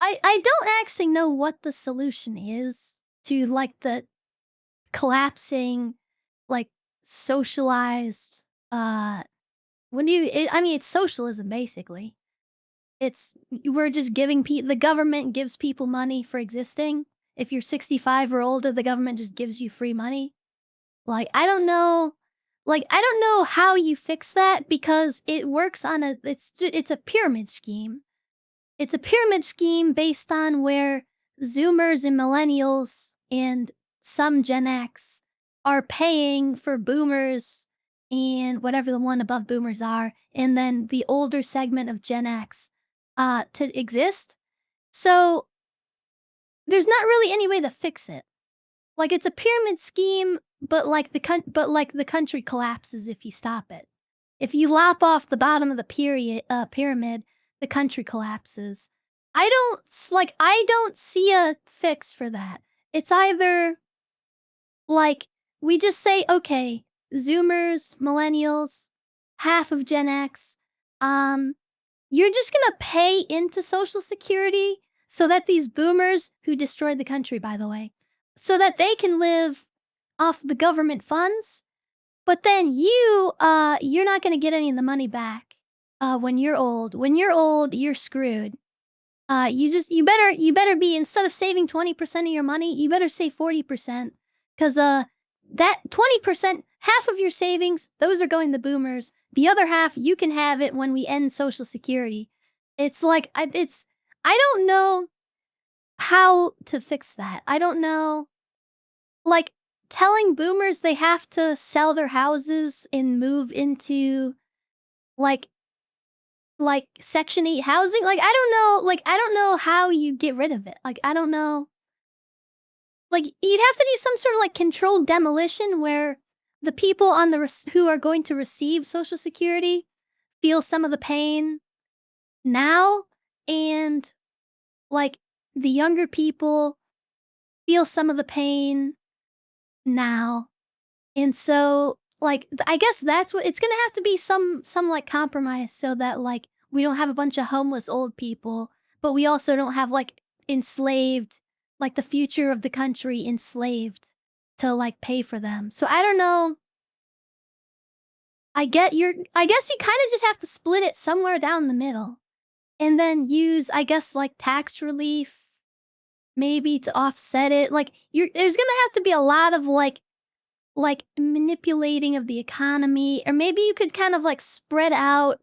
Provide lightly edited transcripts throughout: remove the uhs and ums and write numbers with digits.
I don't actually know what the solution is to, like, the collapsing, like, socialized, when I mean, it's socialism, basically. It's we're just giving the government gives people money for existing. If you're 65 or older, the government just gives you free money. I don't know how you fix that because it works on it's a pyramid scheme. It's a pyramid scheme based on where Zoomers and millennials and some Gen X are paying for boomers and whatever the one above boomers are, and then the older segment of Gen X to exist. So there's not really any way to fix it. Like it's a pyramid scheme, but like the country collapses if you stop it. If you lop off the bottom of the pyramid, the country collapses. I don't see a fix for that. It's either like we just say, okay, Zoomers, millennials, half of Gen X, um, you're just gonna pay into Social Security so that these boomers who destroyed the country, by the way, so that they can live off the government funds. But then you're not gonna get any of the money back when you're old. When you're old, you're screwed. You better be instead of saving 20% of your money, you better save 40%, because that 20%, half of your savings, those are going to boomers. The other half, you can have it when we end Social Security. It's like I don't know how to fix that. I don't know, like telling boomers they have to sell their houses and move into like Section 8 housing. I don't know how you get rid of it. Like I don't know. Like you'd have to do some sort of like controlled demolition where the people on who are going to receive Social Security feel some of the pain now, and like the younger people feel some of the pain now. And so I guess that's what it's going to have to be, some like compromise so that like we don't have a bunch of homeless old people, but we also don't have like enslaved, like the future of the country enslaved to like pay for them. So I don't know. I guess you kind of just have to split it somewhere down the middle and then use, I guess, like tax relief maybe to offset it. Like there's going to have to be a lot of like manipulating of the economy, or maybe you could kind of like spread out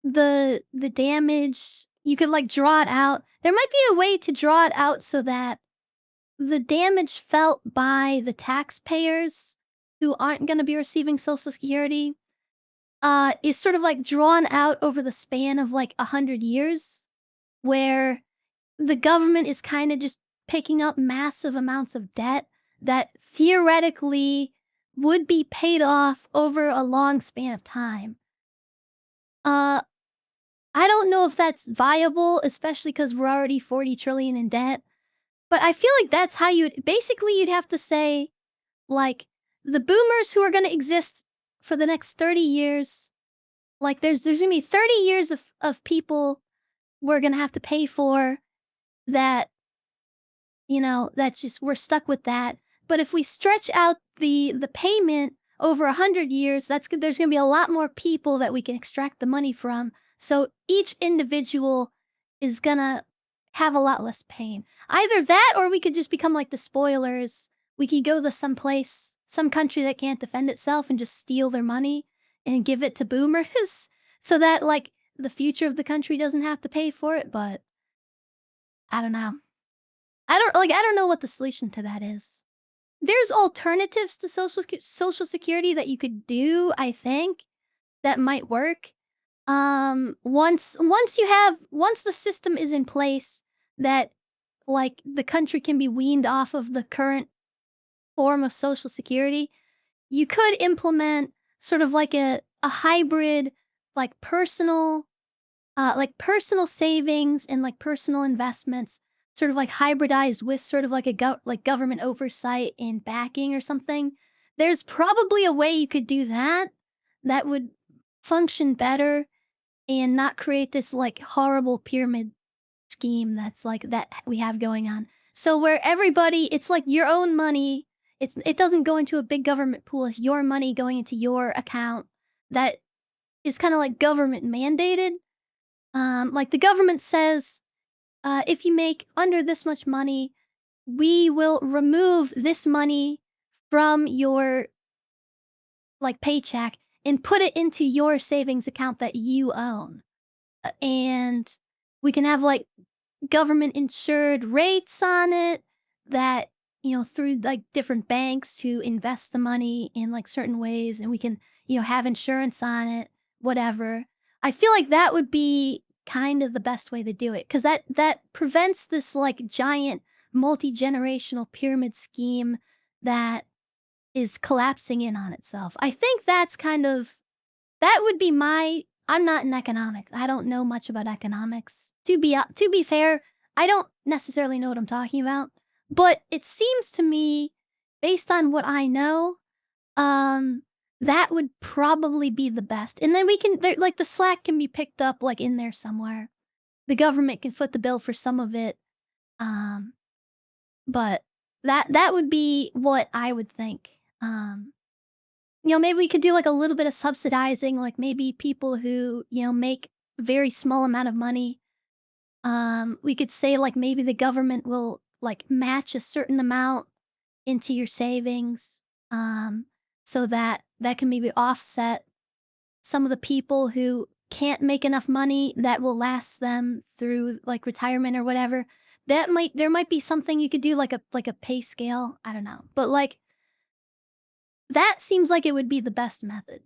the damage. You could like draw it out. There might be a way to draw it out so that the damage felt by the taxpayers who aren't going to be receiving Social Security is sort of like drawn out over the span of like 100 years, where the government is kind of just picking up massive amounts of debt that theoretically would be paid off over a long span of time. Uh, I don't know if that's viable, especially because we're already 40 trillion in debt. But I feel like that's how you'd have to say, like, the boomers who are going to exist for the next 30 years, like there's going to be 30 years of people we're going to have to pay for that, that's just, we're stuck with that. But if we stretch out the payment over 100 years, there's going to be a lot more people that we can extract the money from. So each individual is going to have a lot less pain. Either that, or we could just become like the spoilers. We could go to some country that can't defend itself and just steal their money and give it to boomers so that like the future of the country doesn't have to pay for it. But I don't know. I don't know what the solution to that is. There's alternatives to Social Security that you could do, I think, that might work. Once the system is in place that like the country can be weaned off of the current form of Social Security, you could implement sort of like a hybrid, like personal savings and like personal investments, sort of like hybridized with sort of like government oversight and backing or something. There's probably a way you could do that that would function better and not create this like horrible pyramid scheme that's like that we have going on. So where everybody, it's like your own money. It doesn't go into a big government pool. It's your money going into your account that is kind of like government mandated. Like the government says, if you make under this much money, we will remove this money from your like paycheck and put it into your savings account that you own. And we can have like government insured rates on it that, through like different banks to invest the money in like certain ways and we can, have insurance on it, whatever. I feel like that would be kind of the best way to do it because that prevents this like giant multi-generational pyramid scheme that is collapsing in on itself. I think that's kind of that would be my I'm not in economics. I don't know much about economics. To be fair, I don't necessarily know what I'm talking about, but it seems to me based on what I know, that would probably be the best. And then we can like the slack can be picked up like in there somewhere. The government can foot the bill for some of it. Um, but that would be what I would think. Maybe we could do like a little bit of subsidizing, like maybe people who, make very small amount of money. We could say like maybe the government will like match a certain amount into your savings. So that can maybe offset some of the people who can't make enough money that will last them through like retirement or whatever. There might be something you could do like a pay scale. I don't know. But like that seems like it would be the best method.